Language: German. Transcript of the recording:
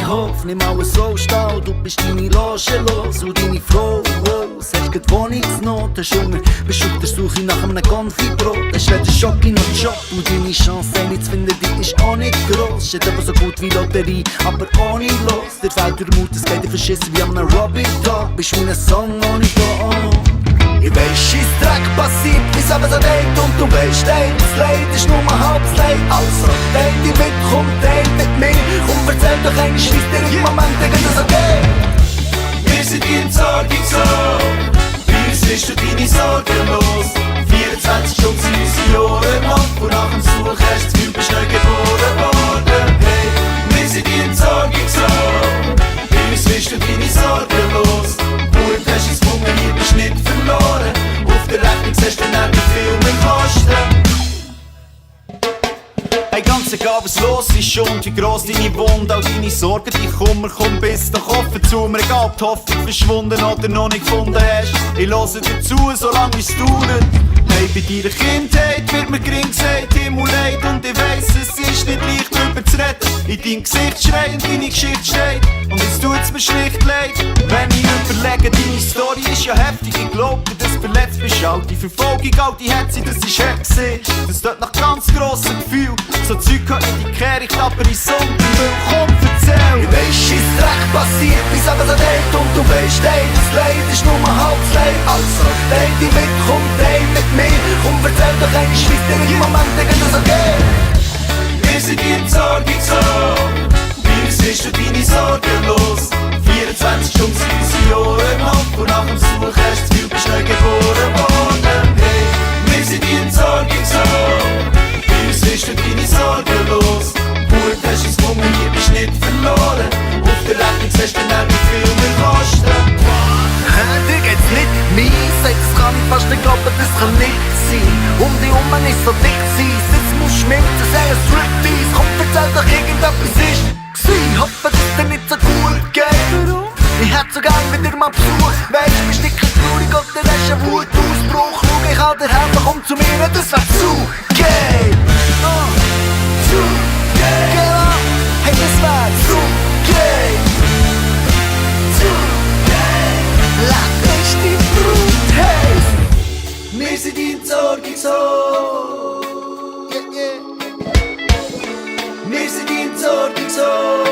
Bahnhof, nimm alles so steil. Du bist deine Loge los und deine Frau, wow. Sagst grad Wohnungsnot, hast Hunger, bist auf der Suche nach einem Konfibrot. Hast weder Schocki noch Job und deine Chance, eine zu finden, die ist auch nicht gross. Steht aber so gut wie Lotterie, aber ohne Los. Der fehlt der Mut, es geht dir verschissen wie an einem Robbie-Talk. Bist wie ein Song ohne Ton. Ich weiss, Scheissdreck passiert, wie's aber so geht. Und du weißt, ey, das Leid ist nur halbes Leid. Also, teil dich mit, komm, teil mit mir. Komm, erzähl doch einen Scheiss, der im Moment das okay. Wir sind die Entsorgung so, bei uns bist du deine Sorgen los. 24 Stunden sind unsere Ohren ab und nach dem Suchen hast du das Gefühl, bist neu geboren worden. Hey, wir sind die Entsorgung so, bei uns bist du deine Sorgen los. Gut, hast es gefunden, hier bist du nicht verloren. Auf der Rechnung siehst du dann wie viel wir kosten. Hey, ganz egal was los ist und wie gross deine Wunde, all deine Sorgen, dein Kummer, komm bis doch offen zu mir, egal ob die Hoffnung verschwunden oder noch nicht gefunden hast. Ich höre dir zu, solange es dauert. Hey, bei deiner Kindheit wird mir gering gesagt, Himmel leid und ich weiss, es ist nicht leicht drüber zu reden. In deinem Gesicht schreien, deine Geschichte steht und jetzt tut's mir schlicht leid. Wenn ich überlege, deine Story ist ja heftig, ich glaub dir, dass du verletzt bist. All die Verfolgung, all die Hetze, das ist hart gewesen. Das tut nach ganz grossen Gefühl. So Zeug hat nicht in die Kehricht, aber in Sonntag, komm, erzähl. Ich weiss, Scheissdreck passiert, wie's aber so geht. Und du weißt, ey, das Leid ist nur halbes Leid. Also, teil dich mit, komm, teil mit mir. Komm, erzähl doch einen Scheiss, der im Moment das okay. Wir sind die Entsorgung so, bei uns bist du deine Sorgen los. 24 Stunden sind unsere Ohren ab und nach dem Suchen hast du das Gefühl, bist neu geboren worden. Hey, wir sind die Entsorgung so, bei uns bist du deine Sorgen los. Gut, hast es gefunden, hier bist du nicht verloren. Auf der Rechnung siehst du dann, wie viel wir kosten. Dir geht's nicht mies, das kann ich fast nicht glauben, das kann nicht sein. Um die Umme ist so dick sein, jetzt muss schminken, sei ein Striptease. Komm, erzähl doch irgendetwas ist gsi. Hoffe, dass dir nicht so gut geht. Ich hätt so gern wieder mal Besuch. Weisst, bist nicht traurig oder hast einen Wutausbruch. Schau, ich kann dir helfen, komm zu mir, das wär zu gay. Zu gay. Genau, hey, das wär zu gay. Zu gay. Lass mich die Brut, hey. Wir sind die Entsorgung so, Yeah, yeah. wir sind die Entsorgung so.